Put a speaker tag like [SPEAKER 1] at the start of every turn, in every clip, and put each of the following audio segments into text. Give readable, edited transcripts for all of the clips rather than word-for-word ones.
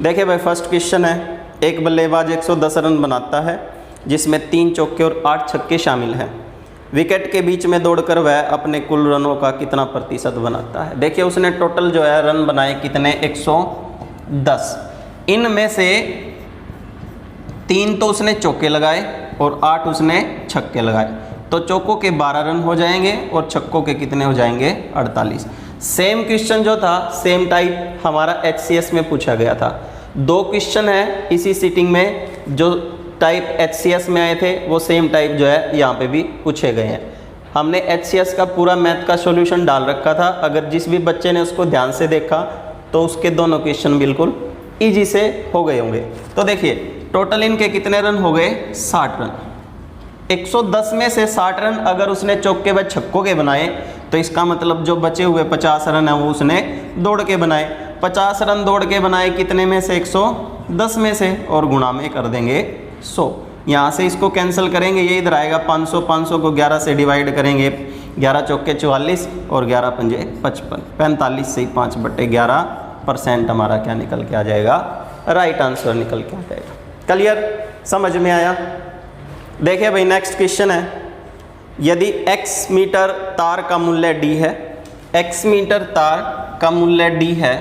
[SPEAKER 1] देखिए भाई first question है, एक बल्लेबाज 110 रन बनाता है जिसमें 3 चौके और 8 छक्के शामिल हैं। विकेट के बीच में दौड़कर वह अपने कुल रनों का कितना प्रतिशत बनाता है। देखिए उसने टोटल जो है रन बनाए कितने, 110। इनमें से 3 तो उसने चौके लगाए और 8 उसने छक्के लगाए, तो चौकों के 12 रन हो जाएंगे और छक्कों के कितने हो जाएंगे, 48। सेम क्वेश्चन जो था सेम टाइप हमारा HCS में पूछा गया था। 2 क्वेश्चन है इसी सीटिंग में, जो टाइप HCS में आए थे वो सेम टाइप जो है यहाँ पे भी पूछे गए हैं। हमने HCS का पूरा मैथ का सॉल्यूशन डाल रखा था, अगर जिस भी बच्चे ने उसको ध्यान से देखा तो उसके दोनों क्वेश्चन बिल्कुल ईजी से हो गए होंगे। तो देखिए टोटल इनके कितने रन हो गए, 60 रन। 110 में से 60 रन अगर उसने चौके व छक्कों के बनाए तो इसका मतलब जो बचे हुए 50 रन है वो उसने दौड़ के बनाए। 50 रन दौड़ के बनाए कितने में से, 110 में से, और गुणा में कर देंगे 100। यहाँ से इसको कैंसिल करेंगे, ये इधर आएगा 500, 500 को 11 से डिवाइड करेंगे, 11 चौके 44 और 11 पंजे 55, 45 से 5/11% हमारा क्या निकल के आ जाएगा, राइट आंसर निकल के आ जाएगा। क्लियर, समझ में आया। देखिए भाई नेक्स्ट क्वेश्चन है, यदि x मीटर तार का मूल्य d है, x मीटर तार का मूल्य d है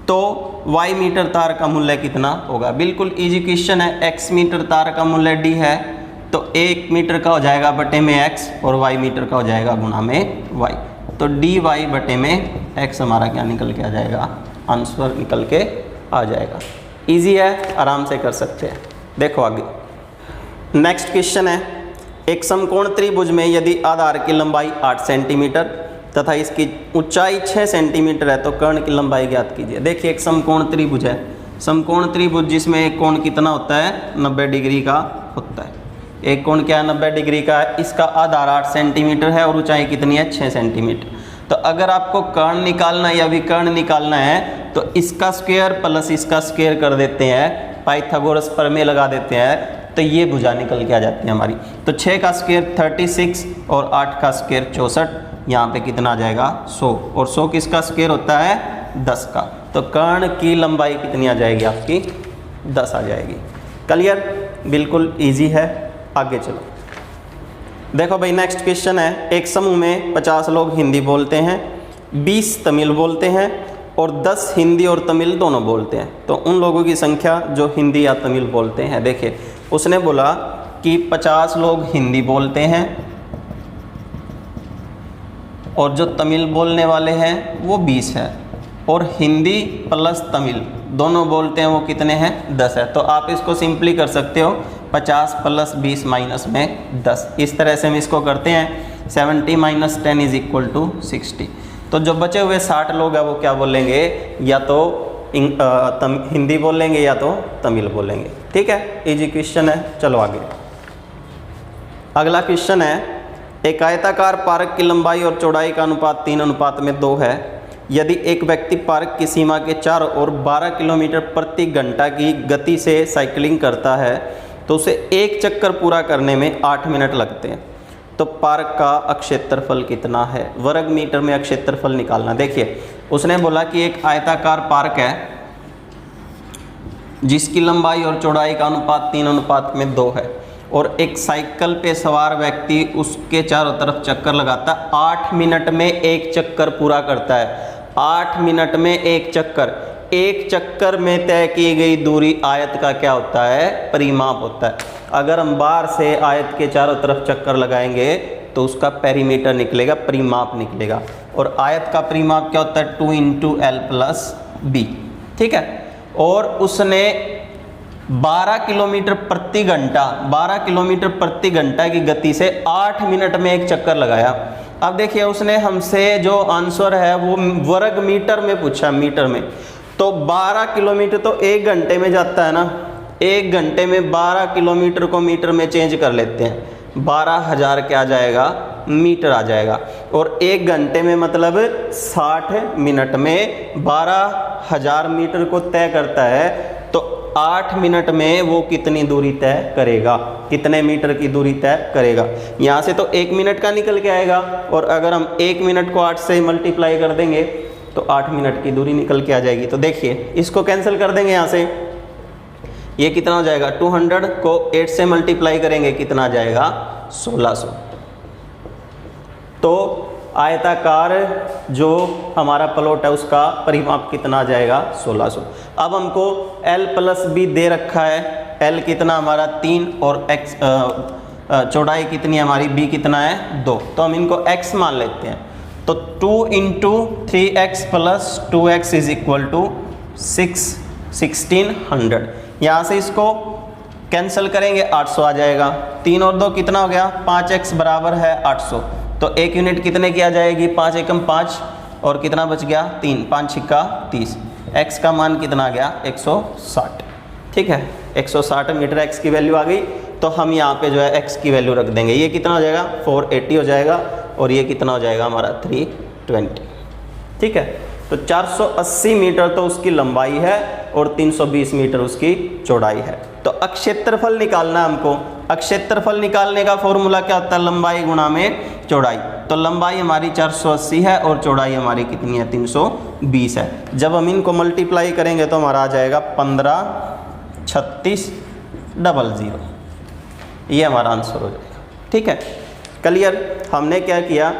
[SPEAKER 1] तो y मीटर तार का मूल्य कितना होगा। बिल्कुल इजी क्वेश्चन है। x मीटर तार का मूल्य d है तो 1 मीटर का हो जाएगा बटे में x और y मीटर का हो जाएगा गुणा में y, तो dy बटे में x हमारा क्या निकल के आ जाएगा, आंसर निकल के आ जाएगा। इजी है, आराम से कर सकते हैं। देखो आगे नेक्स्ट क्वेश्चन है, एक समकोण त्रिभुज में यदि आधार की लंबाई 8 सेंटीमीटर तथा इसकी ऊंचाई 6 सेंटीमीटर है तो कर्ण की लंबाई ज्ञात कीजिए। देखिए एक समकोण त्रिभुज है, समकोण त्रिभुज जिसमें एक कोण कितना होता है, 90 डिग्री का होता है। एक कोण क्या है, 90 डिग्री का है। इसका आधार 8 सेंटीमीटर है और ऊंचाई कितनी है, 6 सेंटीमीटर। तो अगर आपको कर्ण निकालना है या विकर्ण निकालना है तो इसका स्क्वायर प्लस इसका स्क्वायर कर देते हैं, पाइथागोरस प्रमेय लगा देते हैं, तो ये भुजा निकल के आ जाती है हमारी। तो 6 का स्क्वायर 36 और 8 का स्क्वायर 64, यहाँ पे कितना आ जाएगा, 100, और 100 किसका स्क्वायर होता है, 10 का। तो कर्ण की लंबाई कितनी आ जाएगी आपकी, 10 आ जाएगी। क्लियर, बिल्कुल इजी है। आगे चलो देखो भाई नेक्स्ट क्वेश्चन है, एक समूह में 50 लोग हिंदी बोलते हैं, 20 तमिल बोलते हैं और 10 हिंदी और तमिल दोनों बोलते हैं। तो उन लोगों की संख्या जो हिंदी या तमिल बोलते हैं। देखिए उसने बोला कि 50 लोग हिंदी बोलते हैं और जो तमिल बोलने वाले हैं वो 20 है, और हिंदी प्लस तमिल दोनों बोलते हैं वो कितने हैं, 10 है। तो आप इसको सिंपली कर सकते हो 50 + 20 माइनस में 10। इस तरह से हम इसको करते हैं 70 - 10 = 60। तो जो बचे हुए 60 लोग हैं वो क्या बोलेंगे, या तो हिंदी बोलेंगे या तो तमिल बोलेंगे। ठीक है, इजी क्वेश्चन है। चलो आगे अगला क्वेश्चन है, एक आयताकार पार्क की लंबाई और चौड़ाई का अनुपात 3:2 है। यदि एक व्यक्ति पार्क की सीमा के चारों ओर 12 किलोमीटर प्रति घंटा की गति से साइकिलिंग करता है तो उसे एक चक्कर पूरा करने में 8 मिनट लगते हैं। तो पार्क का क्षेत्रफल कितना है, वर्ग मीटर में क्षेत्रफल निकालना। देखिए उसने बोला कि एक आयताकार पार्क है जिसकी लंबाई और चौड़ाई का अनुपात 3:2 है, और एक साइकिल पे सवार व्यक्ति उसके चारों तरफ चक्कर लगाता है, 8 मिनट में एक चक्कर पूरा करता है। 8 मिनट में एक चक्कर, एक चक्कर में तय की गई दूरी आयत का क्या होता है, परिमाप होता है। अगर हम बाहर से आयत के चारों तरफ चक्कर लगाएंगे तो उसका पेरीमीटर निकलेगा, परिमाप निकलेगा। और आयत का परिमाप क्या होता है, 2 × L + B। ठीक है, और उसने 12 किलोमीटर प्रति घंटा, 12 किलोमीटर प्रति घंटा की गति से 8 मिनट में एक चक्कर लगाया। अब देखिए उसने हमसे जो आंसर है वो वर्ग मीटर में पूछा, मीटर में। तो 12 किलोमीटर तो 1 घंटे में जाता है ना, 1 घंटे में 12 किलोमीटर को मीटर में चेंज कर लेते हैं, 12,000 क्या आ जाएगा, मीटर आ जाएगा। और 1 घंटे में मतलब 60 मिनट में 12,000 मीटर को तय करता है, तो 8 मिनट में वो कितनी दूरी तय करेगा, कितने मीटर की दूरी तय करेगा। यहाँ से तो 1 मिनट का निकल के आएगा, और अगर हम 1 मिनट को 8 से मल्टीप्लाई कर देंगे तो 8 मिनट की दूरी निकल के आ जाएगी। तो देखिए इसको कैंसिल कर देंगे यहाँ से, ये कितना हो जाएगा 200 को 8 से मल्टीप्लाई करेंगे कितना आ जाएगा 1600। तो आयताकार जो हमारा प्लॉट है उसका परिमाप कितना आ जाएगा 1600। अब हमको L प्लस बी दे रखा है, L कितना हमारा 3 और x चौड़ाई कितनी है हमारी, b कितना है 2, तो हम इनको x मान लेते हैं। तो 2 into 3x plus 2x is equal to 1600। यहाँ से इसको कैंसिल करेंगे 800 आ जाएगा, 3 और 2 कितना हो गया 5x बराबर है 800। तो 1 यूनिट कितने की आ जाएगी, 5 एकम 5 और कितना बच गया 3, 5 छिक्का 30, x का मान कितना आ गया 160। ठीक है, 160 मीटर x की वैल्यू आ गई। तो हम यहाँ पे जो है x की वैल्यू रख देंगे, ये कितना हो जाएगा 480 हो जाएगा और ये कितना हो जाएगा हमारा 320। ठीक है, तो 480 मीटर तो उसकी लंबाई है और 320 मीटर उसकी चौड़ाई है। तो अक्षेत्रफल निकालना हमको, अक्षेत्रफल निकालने का फॉर्मूला क्या होता है, लंबाई गुणा में चौड़ाई। तो लंबाई हमारी 480 है और चौड़ाई हमारी कितनी है 320 है। जब हम इनको मल्टीप्लाई करेंगे तो हमारा आ जाएगा 153600, ये हमारा आंसर हो जाएगा। ठीक है, क्लियर। हमने क्या किया,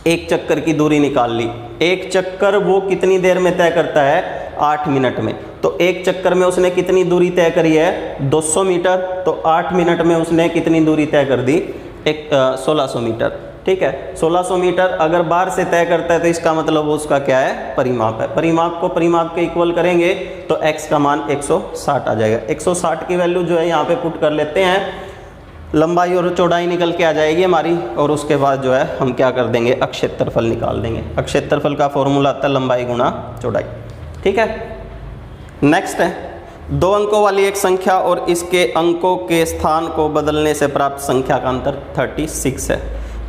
[SPEAKER 1] एक चक्कर की दूरी निकाल ली। एक चक्कर वो कितनी देर में तय करता है 8 मिनट में। तो एक चक्कर में उसने कितनी दूरी तय करी है 200 मीटर, तो 8 मिनट में उसने कितनी दूरी तय कर दी 1600 मीटर। ठीक है, 1600 मीटर अगर बाहर से तय करता है तो इसका मतलब वो उसका क्या है परिमाप है। परिमाप को परिमाप के इक्वल करेंगे तो x का मान 160 आ जाएगा। 160 की वैल्यू जो है यहाँ पे पुट कर लेते हैं, लंबाई और चौड़ाई निकल के आ जाएगी हमारी। और उसके बाद जो है हम क्या कर देंगे, अक्षेत्रफल निकाल देंगे। अक्षेत्रफल का फॉर्मूला आता है लंबाई गुणा चौड़ाई। ठीक है, नेक्स्ट है 2 अंकों वाली एक संख्या और इसके अंकों के स्थान को बदलने से प्राप्त संख्या का अंतर 36 है।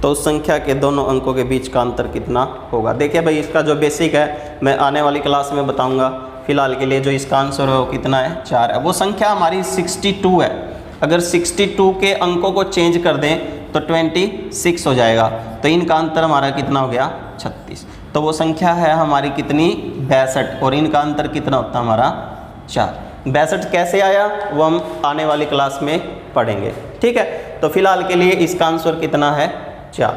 [SPEAKER 1] तो उस संख्या के दोनों अंकों के बीच का अंतर कितना होगा। देखिए भाई, इसका जो बेसिक है मैं आने वाली क्लास में बताऊंगा। फिलहाल के लिए जो इसका आंसर है वो कितना है 4 है। वो संख्या हमारी 62 है। अगर 62 के अंकों को चेंज कर दें तो 26 हो जाएगा। तो इनका अंतर हमारा कितना हो गया 36। तो वो संख्या है हमारी कितनी 62 और इनका अंतर कितना होता है हमारा 4। 62 कैसे आया वो हम आने वाली क्लास में पढ़ेंगे। ठीक है, तो फिलहाल के लिए इसका आंसर कितना है 4।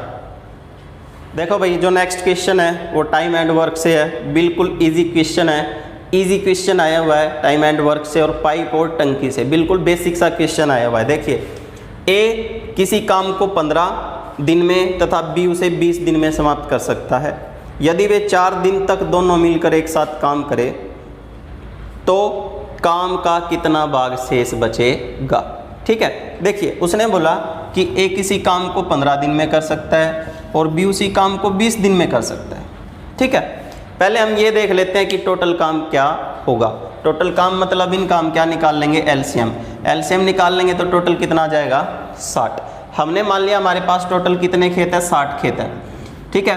[SPEAKER 1] देखो भाई, जो नेक्स्ट क्वेश्चन है वो टाइम एंड वर्क से है। बिल्कुल इजी क्वेश्चन है, इजी क्वेश्चन आया हुआ है टाइम एंड वर्क से और पाइप और टंकी से। बिल्कुल बेसिक सा क्वेश्चन आया हुआ है। देखिए, ए किसी काम को 15 दिन में तथा बी उसे 20 दिन में समाप्त कर सकता है। यदि वे 4 दिन तक दोनों मिलकर एक साथ काम करें तो काम का कितना भाग शेष बचेगा। ठीक है, देखिए उसने बोला कि ए किसी काम को 15 दिन में कर सकता है और बी उसी काम को 20 दिन में कर सकता है। ठीक है, पहले हम ये देख लेते हैं कि टोटल काम क्या होगा। टोटल काम मतलब इन काम क्या निकाल लेंगे, एलसीएम। एलसीएम निकाल लेंगे तो टोटल कितना आ जाएगा 60। हमने मान लिया हमारे पास टोटल कितने खेत है 60 खेत है। ठीक है,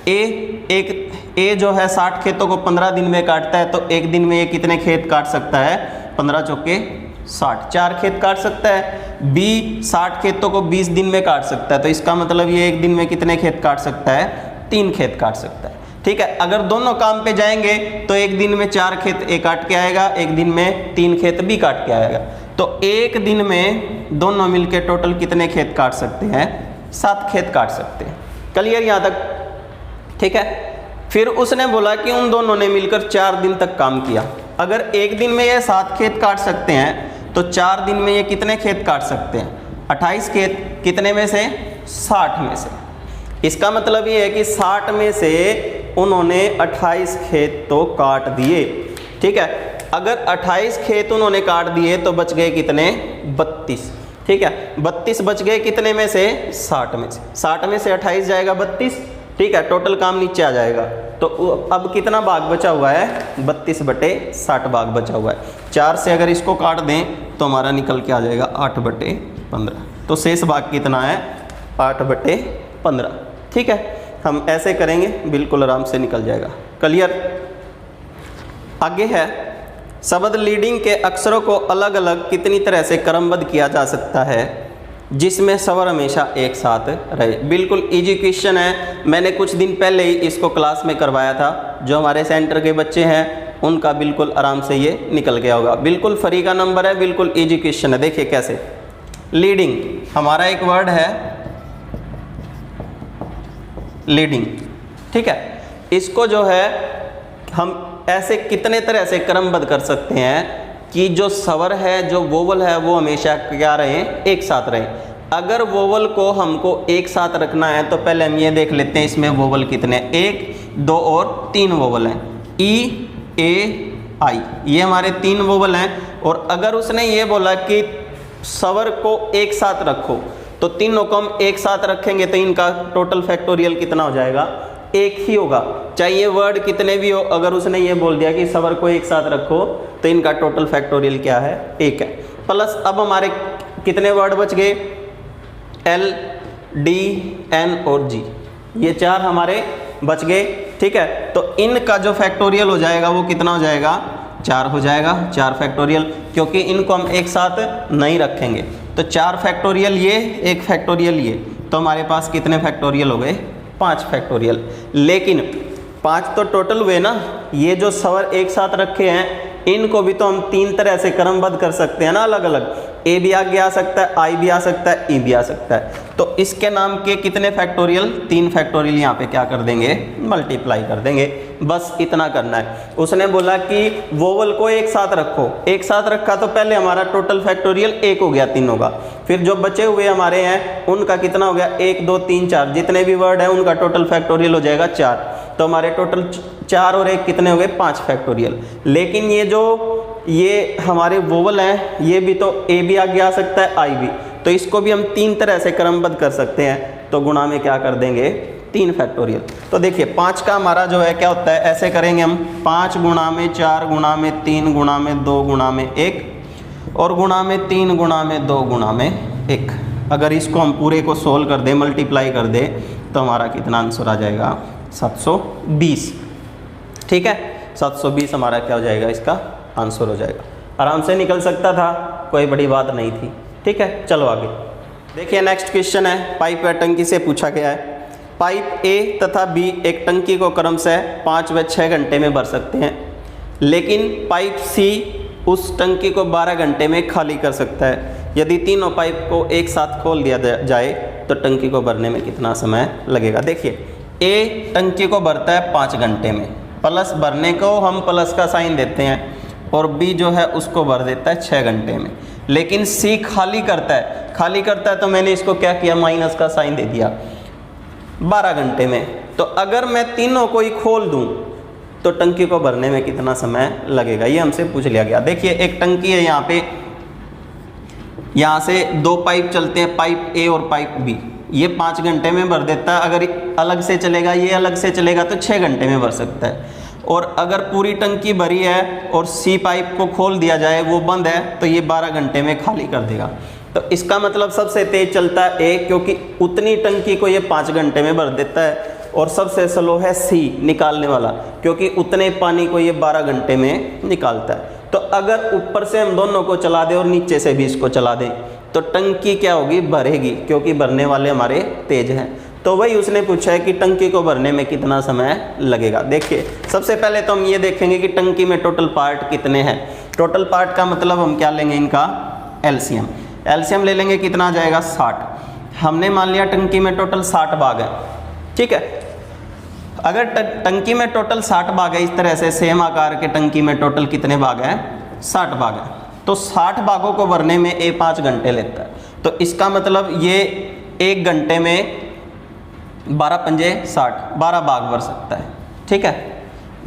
[SPEAKER 1] ए जो है 60 खेतों को 15 दिन में काटता है। तो एक दिन में ये कितने खेत काट सकता है 15 चौके 60, 4 खेत काट सकता है। बी 60 खेतों को 20 दिन में काट सकता है। तो इसका मतलब ये एक दिन में कितने खेत काट सकता है 3 खेत काट सकता है। ठीक है, अगर दोनों काम पे जाएंगे तो एक दिन में 4 खेत ए काट के आएगा, एक दिन में 3 खेत बी काट के आएगा। तो एक दिन में दोनों मिलके टोटल कितने खेत काट सकते हैं 7 खेत काट सकते हैं। क्लियर यहाँ तक। ठीक है, फिर उसने बोला कि उन दोनों ने मिलकर 4 दिन तक काम किया। अगर एक दिन में ये 7 खेत काट सकते हैं तो 4 दिन में ये कितने खेत काट सकते हैं 28 खेत। कितने में से 60 में से। इसका मतलब ये है कि 60 में से उन्होंने 28 खेत तो काट दिए। ठीक है, अगर 28 खेत उन्होंने काट दिए तो बच गए कितने 32। ठीक है, 32 बच गए कितने में से 60 में से। 60 में से 28 जाएगा 32। ठीक है, टोटल काम नीचे आ जाएगा। तो अब कितना भाग बचा हुआ है 32/60 भाग बचा हुआ है। 4 से अगर इसको काट दें तो हमारा निकल के आ जाएगा 8/15। तो शेष भाग कितना है 8/15। ठीक है, हम ऐसे करेंगे बिल्कुल आराम से निकल जाएगा। क्लियर। आगे है शब्द लीडिंग के अक्षरों को अलग अलग कितनी तरह से क्रमबद्ध किया जा सकता है जिसमें स्वर हमेशा एक साथ रहे। बिल्कुल इजी क्वेश्चन है, मैंने कुछ दिन पहले ही इसको क्लास में करवाया था। जो हमारे सेंटर के बच्चे हैं उनका बिल्कुल आराम से ये निकल गया होगा। बिल्कुल फ्री का नंबर है, बिल्कुल इजी क्वेश्चन है। देखिए कैसे, लीडिंग हमारा एक वर्ड है लीडिंग, ठीक है। इसको जो है हम ऐसे कितने तरह से क्रमबद्ध कर सकते हैं कि जो स्वर है, जो वोवल है, वो हमेशा क्या रहे, एक साथ रहे। अगर वोवल को हमको एक साथ रखना है तो पहले हम ये देख लेते हैं इसमें वोवल कितने, 1, 2 और 3 वोवल हैं, ई, ए, आई, ये हमारे 3 वोवल हैं। और अगर उसने ये बोला कि स्वर को एक साथ रखो तो तीनों को हम एक साथ रखेंगे तो इनका टोटल फैक्टोरियल कितना हो जाएगा, एक ही होगा। चाहिए वर्ड कितने भी हो, अगर उसने ये बोल दिया कि स्वर को एक साथ रखो तो इनका टोटल फैक्टोरियल क्या है, 1 है। प्लस अब हमारे कितने वर्ड बच गए, एल, डी, एन और जी, ये 4 हमारे बच गए, ठीक है। तो इनका जो फैक्टोरियल हो जाएगा वो कितना हो जाएगा, 4 हो जाएगा, 4 फैक्टोरियल, क्योंकि इनको हम एक साथ नहीं रखेंगे। तो 4 फैक्टोरियल ये, 1 फैक्टोरियल ये, तो हमारे पास कितने फैक्टोरियल हो गए, 5 फैक्टोरियल। लेकिन 5 तो टोटल हुए ना, ये जो स्वर एक साथ रखे हैं इनको भी तो हम 3 तरह से क्रमबद्ध कर सकते हैं ना, अलग अलग। ए भी आगे आ सकता है, आई भी आ सकता है, ई भी आ सकता है। तो इसके नाम के कितने फैक्टोरियल, 3 फैक्टोरियल यहाँ पे क्या कर देंगे, मल्टीप्लाई कर देंगे। बस इतना करना है। उसने बोला कि वोवल को एक साथ रखो, एक साथ रखा तो पहले हमारा टोटल फैक्टोरियल 1 हो गया तीनों का। फिर जो बचे हुए हमारे हैं उनका कितना हो गया, 1, 2, 3, 4, जितने भी वर्ड हैं उनका टोटल फैक्टोरियल हो जाएगा 4। तो हमारे टोटल 4 और 1 कितने हो गए, 5 फैक्टोरियल। लेकिन ये हमारे वोवल हैं, ये भी तो ए भी आगे आ सकता है, आई भी, तो इसको भी हम 3 तरह से क्रमबद्ध कर सकते हैं। तो गुणा में क्या कर देंगे, 3 फैक्टोरियल। तो देखिए 5 का हमारा जो है क्या होता है, ऐसे करेंगे हम, 5 गुणा में 4 गुणा में 3 गुणा में 2 गुणा में 1 और गुणा में 3 गुणा में 2 गुणा में 1। अगर इसको हम पूरे को सोल्व कर दें, मल्टीप्लाई कर दें, तो हमारा कितना आंसर आ जाएगा, 720, ठीक है। 720 हमारा क्या हो जाएगा, इसका आंसर हो जाएगा। आराम से निकल सकता था, कोई बड़ी बात नहीं थी, ठीक है। चलो आगे देखिए, नेक्स्ट क्वेश्चन है, पाइप व टंकी से पूछा गया है। पाइप ए तथा बी एक टंकी को क्रमशः 5 व 6 घंटे में भर सकते हैं, लेकिन पाइप सी उस टंकी को 12 घंटे में खाली कर सकता है। यदि तीनों पाइप को एक साथ खोल दिया जाए तो टंकी को भरने में कितना समय लगेगा। देखिए ए टंकी को भरता है 5 घंटे में, प्लस भरने को हम प्लस का साइन देते हैं, और बी जो है उसको भर देता है 6 घंटे में। लेकिन सी खाली करता है तो मैंने इसको क्या किया, माइनस का साइन दे दिया 12 घंटे में। तो अगर मैं तीनों को ही खोल दूं तो टंकी को भरने में कितना समय लगेगा, ये हमसे पूछ लिया गया। देखिए एक टंकी है, यहाँ पे यहाँ से 2 पाइप चलते हैं, पाइप ए और पाइप बी, ये 5 घंटे में भर देता है। अगर अलग से चलेगा, ये अलग से चलेगा तो 6 घंटे में भर सकता है। और अगर पूरी टंकी भरी है और सी पाइप को खोल दिया जाए, वो बंद है, तो ये 12 घंटे में खाली कर देगा। तो इसका मतलब सबसे तेज चलता है ए, क्योंकि उतनी टंकी को ये 5 घंटे में भर देता है। और सबसे स्लो है सी निकालने वाला, क्योंकि उतने पानी को ये 12 घंटे में निकालता है। तो अगर ऊपर से हम दोनों को चला दें और नीचे से भी इसको चला दें तो टंकी क्या होगी, भरेगी, क्योंकि भरने वाले हमारे तेज हैं। तो वही उसने पूछा है कि टंकी को भरने में कितना समय लगेगा। देखिए सबसे पहले तो हम ये देखेंगे कि टंकी में टोटल पार्ट कितने हैं। टोटल पार्ट का मतलब हम क्या लेंगे, इनका एलसीएम। एलसीएम ले लेंगे, कितना आ जाएगा, 60। हमने मान लिया टंकी में टोटल 60 भाग है, ठीक है। अगर टंकी में टोटल 60 भाग है, इस तरह से सेम आकार के टंकी में टोटल कितने भाग हैं, 60 भाग हैं, तो 60 भागों को भरने में ए 5 घंटे लेता है। तो इसका मतलब ये 1 घंटे में 12 पंजे 60, 12 भाग भर सकता है, ठीक है।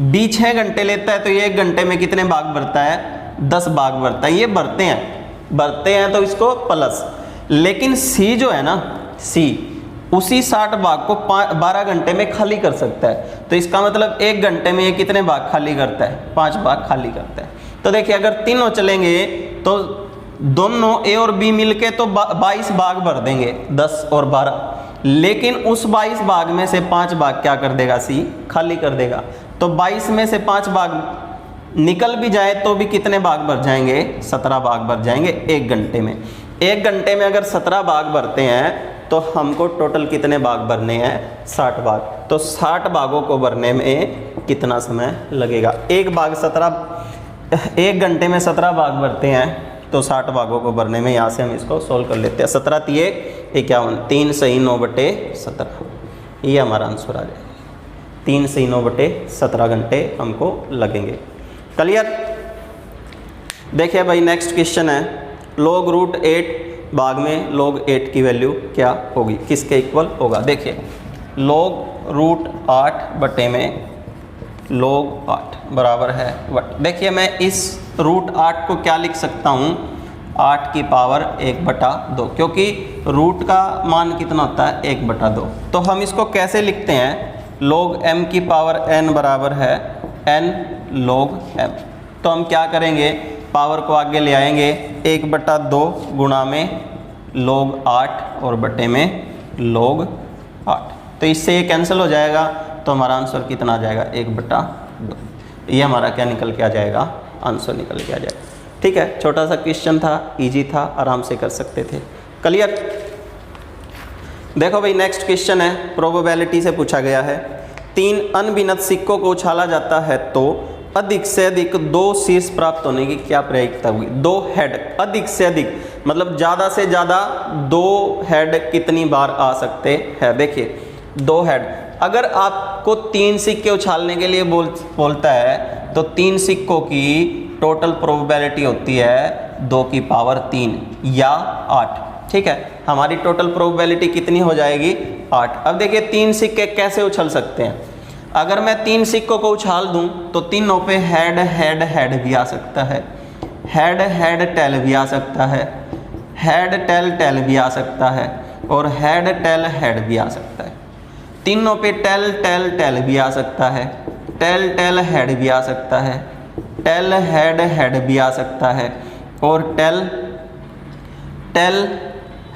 [SPEAKER 1] बी 6 घंटे लेता है, तो ये 1 घंटे में कितने भाग भरता है, 10 भाग भरता है। ये भरते हैं तो इसको प्लस। लेकिन सी जो है ना, सी उसी 60 भाग को 12 घंटे में खाली कर सकता है। तो इसका मतलब 1 घंटे में ये कितने भाग खाली करता है, 5 भाग खाली करता है। तो देखिए अगर तीनों चलेंगे तो दोनों ए और बी मिलके तो 22 भाग भर देंगे, 10 और 12। लेकिन उस 22 भाग में से 5 भाग क्या कर देगा, सी खाली कर देगा। तो 22 में से 5 भाग निकल भी जाए तो भी कितने भाग भर जाएंगे, 17 भाग भर जाएंगे 1 घंटे में। 1 घंटे में अगर 17 भाग भरते हैं तो हमको टोटल कितने भाग भरने हैं? 60 भाग। तो 60 भागों को भरने में कितना समय लगेगा? एक घंटे में 17 भाग भरते हैं, तो 60 भागों को भरने में यहाँ से हम इसको सोल्व कर लेते हैं। 17 तिये 51, 3 सही 9/17, ये हमारा आंसर आ जाएगा। 3 सही 9/17 घंटे हमको लगेंगे। क्लियर? देखिए भाई नेक्स्ट क्वेश्चन है, log रूट 8 भाग में log 8 की वैल्यू क्या होगी, किसके इक्वल होगा? देखिए log रूट 8 बटे में log 8 बराबर है वट। देखिए मैं इस रूट 8 को क्या लिख सकता हूँ? 8 की पावर 1/2, क्योंकि रूट का मान कितना होता है? 1/2। तो हम इसको कैसे लिखते हैं? log m की पावर n बराबर है n log m। तो हम क्या करेंगे? पावर को आगे ले आएंगे, 1/2 गुणा में log 8 और बटे में log 8। तो इससे ये कैंसिल हो जाएगा, तो हमारा आंसर कितना आ जाएगा? 1/2। ये हमारा क्या निकल के आ जाएगा? आंसर निकल के आ जाएगा। ठीक है, छोटा सा क्वेश्चन था, इजी था, आराम से कर सकते थे। क्लियर? देखो भाई नेक्स्ट क्वेश्चन है, प्रोबेबिलिटी से पूछा गया है। 3 अनगिनत सिक्कों को उछाला जाता है तो अधिक से अधिक 2 शीर्ष प्राप्त होने की क्या प्रायिकता होगी? 2 हेड, अधिक से अधिक मतलब ज़्यादा से ज़्यादा 2 हेड कितनी बार आ सकते हैं? देखिए 2 हेड, अगर आपको 3 सिक्के उछालने के लिए बोलता है तो 3 सिक्कों की टोटल प्रोबेबिलिटी होती है 2 की पावर 3 या 8। ठीक है, हमारी टोटल प्रोबेबिलिटी कितनी हो जाएगी? 8। अब देखिए 3 सिक्के कैसे उछल सकते हैं? अगर मैं 3 सिक्कों को उछाल दूं तो तीनों पे हेड हेड हेड भी आ सकता है, हेड हेड टेल भी आ सकता है, हेड टेल टेल भी आ सकता है, और हेड टेल हेड भी आ सकता है। तीनों पे टेल टेल टेल भी आ सकता है, टेल टेल हेड भी आ सकता है, टेल हेड हेड भी आ सकता है, और टेल टेल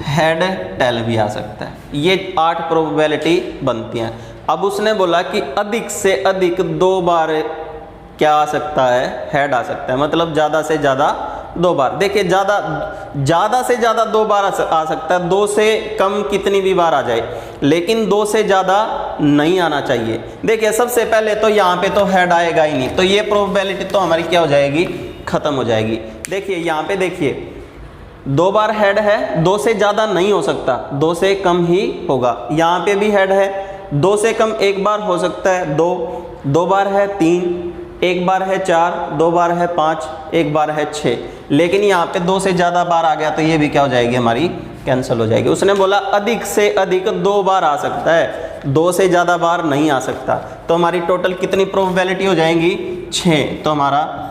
[SPEAKER 1] हेड टेल भी आ सकता है। ये 8 प्रोबेबिलिटी बनती हैं। अब उसने बोला कि अधिक से अधिक 2 बार क्या आ सकता है? हेड आ सकता है, मतलब ज़्यादा से ज़्यादा 2 बार। देखिए ज़्यादा से ज़्यादा 2 बार आ सकता है, 2 से कम कितनी भी बार आ जाए, लेकिन 2 से ज़्यादा नहीं आना चाहिए। देखिए सबसे पहले तो यहाँ पे तो हेड आएगा ही नहीं, तो ये प्रोबेबिलिटी तो हमारी क्या हो जाएगी? ख़त्म हो जाएगी। देखिए यहाँ पे देखिए 2 बार हेड है, 2 से ज़्यादा नहीं हो सकता, 2 से कम ही होगा। यहाँ पे भी हेड है, 2 से कम 1 बार हो सकता है 2 बार है 3, 1 बार है 4, 2 बार है 5, 1 बार है 6। लेकिन यहाँ पे 2 से ज़्यादा बार आ गया तो ये भी क्या हो जाएगी? हमारी कैंसिल हो जाएगी। उसने बोला अधिक से अधिक 2 बार आ सकता है, 2 से ज़्यादा बार नहीं आ सकता। तो हमारी टोटल कितनी प्रोबेबिलिटी हो जाएंगी? 6। तो हमारा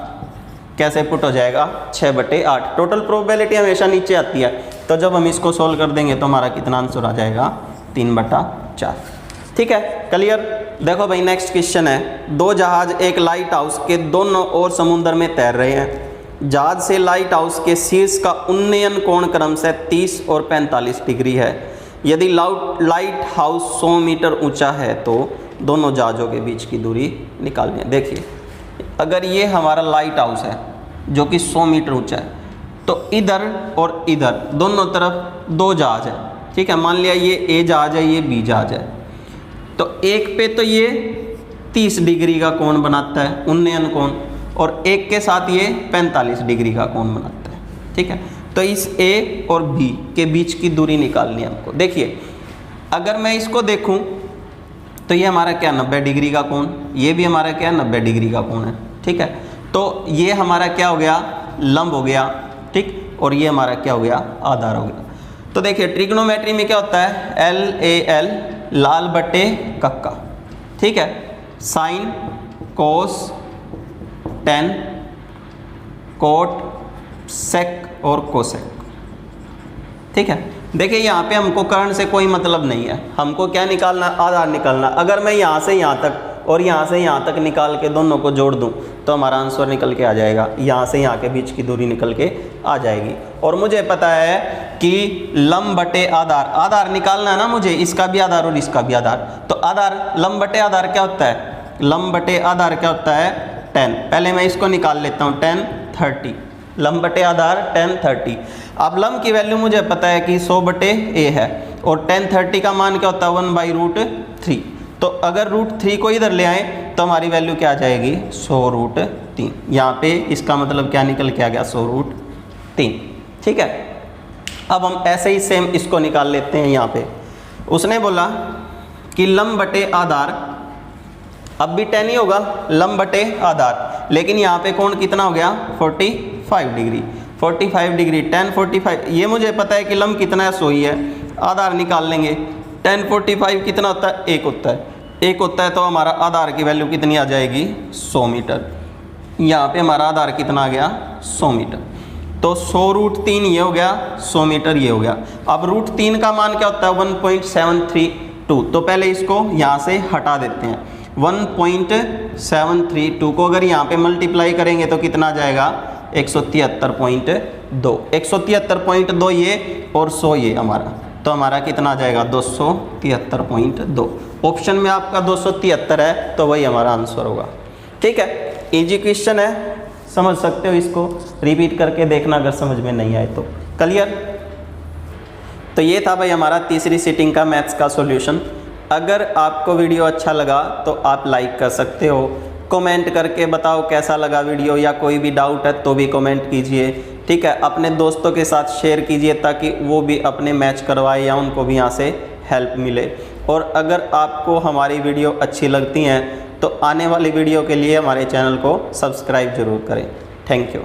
[SPEAKER 1] कैसे पुट हो जाएगा? 6/8। टोटल प्रोबेबिलिटी हमेशा नीचे आती है, तो जब हम इसको सोल्व कर देंगे तो हमारा कितना आंसर आ जाएगा? 3/4। ठीक है, क्लियर? देखो भाई नेक्स्ट क्वेश्चन है, 2 जहाज एक लाइट हाउस के दोनों ओर समुद्र में तैर रहे हैं। जहाज से लाइट हाउस के शीर्ष का उन्नयन कोण क्रम से 30 और 45 डिग्री है। यदि लाइट हाउस 100 मीटर ऊंचा है तो दोनों जहाज़ों के बीच की दूरी निकालनी है। देखिए अगर ये हमारा लाइट हाउस है जो कि 100 मीटर ऊंचा है, तो इधर और इधर दोनों तरफ 2 जहाज है। ठीक है, मान लिया ये ए जहाज है, ये बी जहाज है, तो एक पे तो ये 30 डिग्री का कोण बनाता है उन्नयन कोण, और एक के साथ ये 45 डिग्री का कोण बनाता है। ठीक है, तो इस ए और बी के बीच की दूरी निकालनी है हमको। देखिए अगर मैं इसको देखूं तो ये हमारा क्या 90 डिग्री का कोण, ये भी हमारा क्या 90 डिग्री का कोण है। ठीक है, तो ये हमारा क्या हो गया? लंब हो गया। ठीक, और ये हमारा क्या हो गया? आधार हो गया। तो देखिए ट्रिग्नोमेट्री में क्या होता है? LAL लाल बटे कक्का। ठीक है, sine cos tan cot sec और कोसेक। ठीक है, देखिए यहाँ पे हमको कर्ण से कोई मतलब नहीं है, हमको क्या निकालना? आधार निकालना। अगर मैं यहाँ से यहाँ तक और यहाँ से यहाँ तक निकाल के दोनों को जोड़ दूँ तो हमारा आंसर निकल के आ जाएगा, यहाँ से यहाँ के बीच की दूरी निकल के आ जाएगी। और मुझे पता है कि लंब बटे आधार, आधार निकालना है ना मुझे, इसका भी आधार और इसका भी आधार। तो आधार लंब बटे आधार क्या होता है? लंब बटे आधार क्या होता है? 10। पहले मैं इसको निकाल लेता हूँ, 10 30, लंब बटे आधार 10 30। अब लंब की वैल्यू मुझे पता है कि 100/a है। और tan 30 का मान क्या होता है 1/√3। तो अगर √3 को इधर ले आए तो हमारी वैल्यू क्या आ जाएगी 100√3। यहाँ पे इसका मतलब क्या निकल के आ गया 100√3। ठीक है, अब हम ऐसे ही सेम इसको निकाल लेते हैं। यहाँ पे उसने बोला कि लंब बटे आधार, अब भी tan ही होगा लंब बटे आधार, लेकिन यहाँ पे कोण कितना हो गया 45 डिग्री। 45 डिग्री tan 45, ये मुझे पता है कि लंब कितना है 100 ही है, आधार निकाल लेंगे। tan 45 कितना होता है 1 होता है, 1 होता है तो हमारा आधार की वैल्यू कितनी आ जाएगी 100 मीटर। यहाँ पे हमारा आधार कितना आ गया 100 मीटर। तो 100√3 ये हो गया, 100 मीटर ये हो गया। अब √3 का मान क्या होता है 1.732। तो पहले इसको यहाँ से हटा देते हैं। 1.732 को अगर यहाँ पे मल्टीप्लाई करेंगे तो कितना आ जाएगा 173.2। 173.2 ये और 100 ये हमारा, तो हमारा कितना आ जाएगा 273.2। ऑप्शन में आपका 273 है तो वही हमारा आंसर होगा। ठीक है, इजी क्वेश्चन है, समझ सकते हो इसको, रिपीट करके देखना अगर समझ में नहीं आए तो। क्लियर? तो ये था भाई हमारा तीसरी सीटिंग का मैथ्स का सॉल्यूशन। अगर आपको वीडियो अच्छा लगा तो आप लाइक कर सकते हो, कमेंट करके बताओ कैसा लगा वीडियो, या कोई भी डाउट है तो भी कमेंट कीजिए। ठीक है, अपने दोस्तों के साथ शेयर कीजिए ताकि वो भी अपने मैच करवाए या उनको भी यहाँ से हेल्प मिले। और अगर आपको हमारी वीडियो अच्छी लगती हैं तो आने वाली वीडियो के लिए हमारे चैनल को सब्सक्राइब जरूर करें। Thank you.